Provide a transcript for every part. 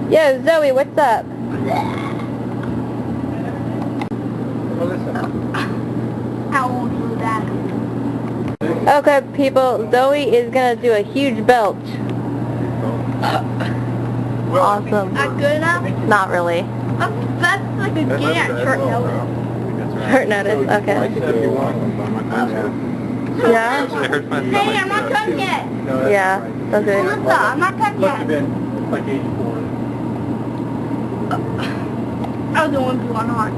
Yo, Zoe, what's up? How old was that? Okay, people, Zoe is gonna do a huge belch. Awesome. Not good enough? Not really. That's like a get short notice. Short notice, okay. Yeah? Hey, I'm not done yet. Yeah, that's it. Melissa, I'm not done yet. Like 84. I was the one who won hard.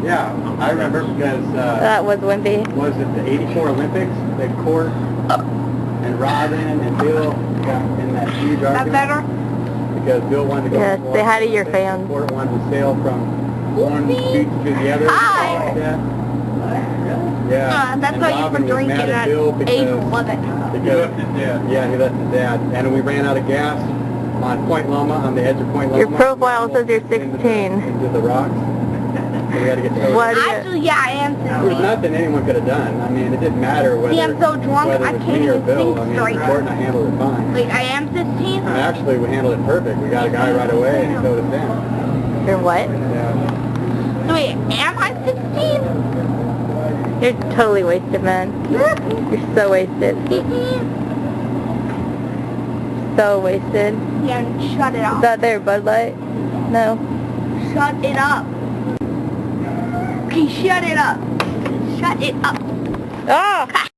Yeah, I remember because, That was wimpy. was it the 84 Olympics that Court and Robin and Bill got in that huge That argument? better? Because Bill wanted to go Yes, from say hi to your Olympics, fans. and Court wanted to sail from one beach to the other. Hi. Like that. Yeah. That's And why you were Robin was drinking mad at Bill age because- 11. Because, yeah, he left his dad. And we ran out of gas on Point Loma, on the edge of Point Loma. Your profile says you're 16. Into the rocks. So we had to get towed. What? Actually, yeah, I am There was 16. nothing anyone could have done. I mean, it didn't matter whether, See, I'm so drunk, whether I it was can't me or even Bill. think I mean, straight. Court and I handled it fine. Wait, I am 16? And actually, we handled it perfect. We got a guy right away and he towed us down. You're what? Yeah. So wait, am I 16? You're totally wasted, man. You're so wasted. So wasted. Yeah, shut it Is up. that there, Bud Light? No. Shut it up. Okay, shut it up. Shut it up. Ah!